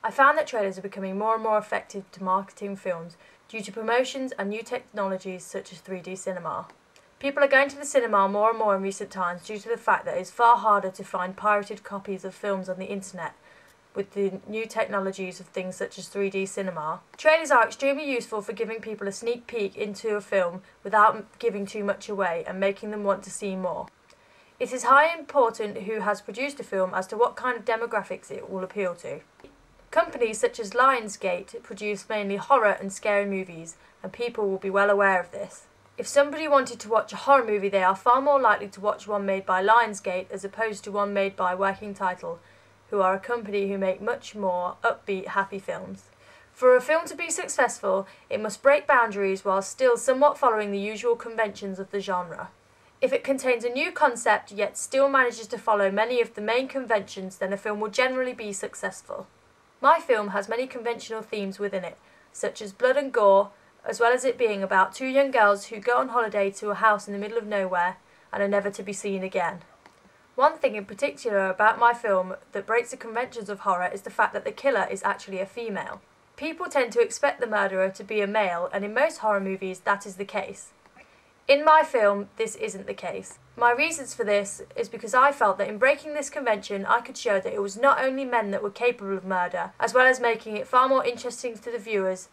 I found that trailers are becoming more and more effective to marketing films due to promotions and new technologies such as 3D cinema. People are going to the cinema more and more in recent times due to the fact that it is far harder to find pirated copies of films on the internet with the new technologies of things such as 3D cinema. Trailers are extremely useful for giving people a sneak peek into a film without giving too much away and making them want to see more. It is highly important who has produced a film as to what kind of demographics it will appeal to. Companies such as Lionsgate produce mainly horror and scary movies, and people will be well aware of this. If somebody wanted to watch a horror movie, they are far more likely to watch one made by Lionsgate as opposed to one made by Working Title, who are a company who make much more upbeat, happy films. For a film to be successful, it must break boundaries while still somewhat following the usual conventions of the genre. If it contains a new concept yet still manages to follow many of the main conventions, then a film will generally be successful. My film has many conventional themes within it, such as blood and gore, as well as it being about two young girls who go on holiday to a house in the middle of nowhere and are never to be seen again. One thing in particular about my film that breaks the conventions of horror is the fact that the killer is actually a female. People tend to expect the murderer to be a male, and in most horror movies that is the case. In my film, this isn't the case. My reasons for this is because I felt that in breaking this convention I could show that it was not only men that were capable of murder, as well as making it far more interesting to the viewers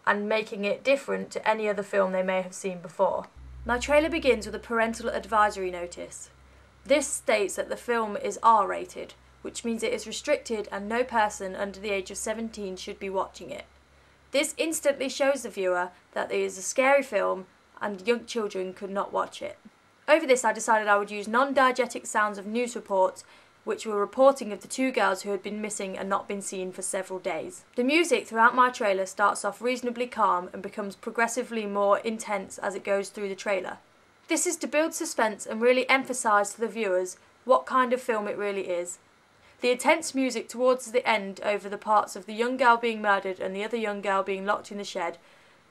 and making it different to any other film they may have seen before. My trailer begins with a parental advisory notice. This states that the film is R-rated, which means it is restricted and no person under the age of 17 should be watching it. This instantly shows the viewer that it is a scary film and young children could not watch it. Over this I decided I would use non-diegetic sounds of news reports which were reporting of the two girls who had been missing and not been seen for several days. The music throughout my trailer starts off reasonably calm and becomes progressively more intense as it goes through the trailer. This is to build suspense and really emphasise to the viewers what kind of film it really is. The intense music towards the end over the parts of the young girl being murdered and the other young girl being locked in the shed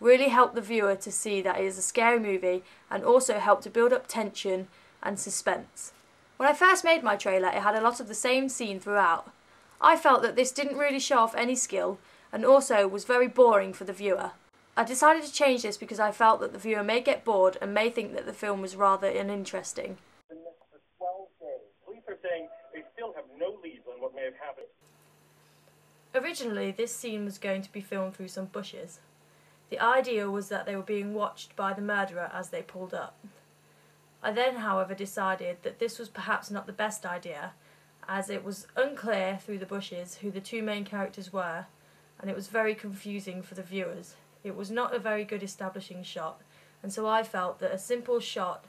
really helped the viewer to see that it is a scary movie and also helped to build up tension and suspense. When I first made my trailer, it had a lot of the same scene throughout. I felt that this didn't really show off any skill and also was very boring for the viewer. I decided to change this because I felt that the viewer may get bored and may think that the film was rather uninteresting. For 12 days. Police are saying they still have no leads on what may have happened. Originally, this scene was going to be filmed through some bushes. The idea was that they were being watched by the murderer as they pulled up. I then, however, decided that this was perhaps not the best idea, as it was unclear through the bushes who the two main characters were, and it was very confusing for the viewers. It was not a very good establishing shot, and so I felt that a simple shot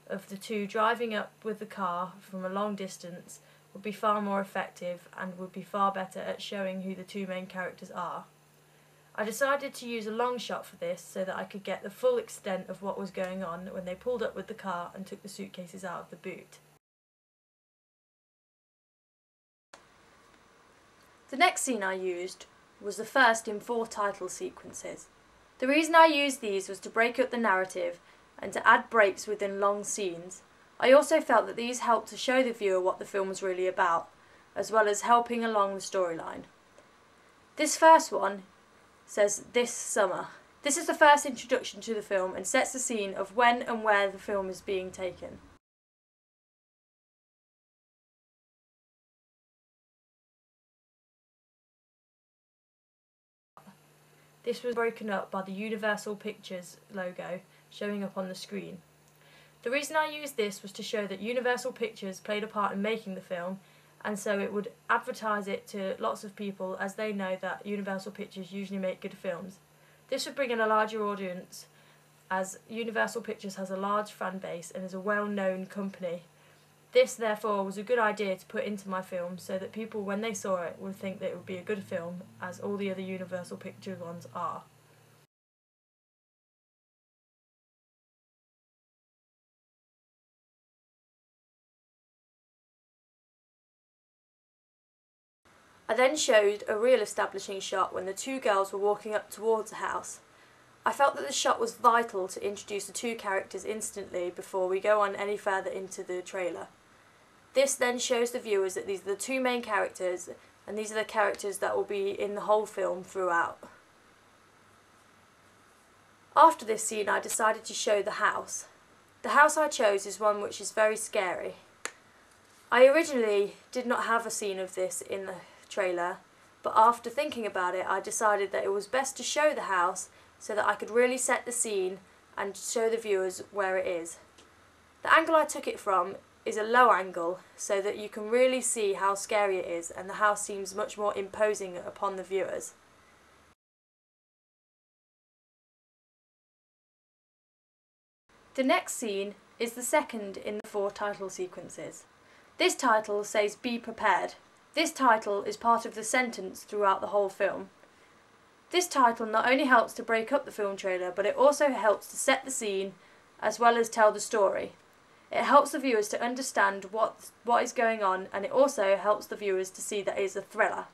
of the two driving up with the car from a long distance would be far more effective and would be far better at showing who the two main characters are. I decided to use a long shot for this so that I could get the full extent of what was going on when they pulled up with the car and took the suitcases out of the boot. The next scene I used was the first in 4 title sequences. The reason I used these was to break up the narrative and to add breaks within long scenes. I also felt that these helped to show the viewer what the film was really about, as well as helping along the storyline. This first one says "this summer." This is the first introduction to the film and sets the scene of when and where the film is being taken. This was broken up by the Universal Pictures logo showing up on the screen. The reason I used this was to show that Universal Pictures played a part in making the film, and so it would advertise it to lots of people as they know that Universal Pictures usually make good films. This would bring in a larger audience as Universal Pictures has a large fan base and is a well-known company. This therefore was a good idea to put into my film so that people when they saw it would think that it would be a good film as all the other Universal Pictures ones are. I then showed a real establishing shot when the two girls were walking up towards the house. I felt that the shot was vital to introduce the two characters instantly before we go on any further into the trailer. This then shows the viewers that these are the two main characters and these are the characters that will be in the whole film throughout. After this scene, I decided to show the house. The house I chose is one which is very scary. I originally did not have a scene of this in the trailer, but after thinking about it, I decided that it was best to show the house so that I could really set the scene and show the viewers where it is. The angle I took it from is a low angle so that you can really see how scary it is, and the house seems much more imposing upon the viewers. The next scene is the second in the 4 title sequences. This title says "Be prepared." This title is part of the sentence throughout the whole film. This title not only helps to break up the film trailer, but it also helps to set the scene as well as tell the story. It helps the viewers to understand what is going on, and it also helps the viewers to see that it is a thriller.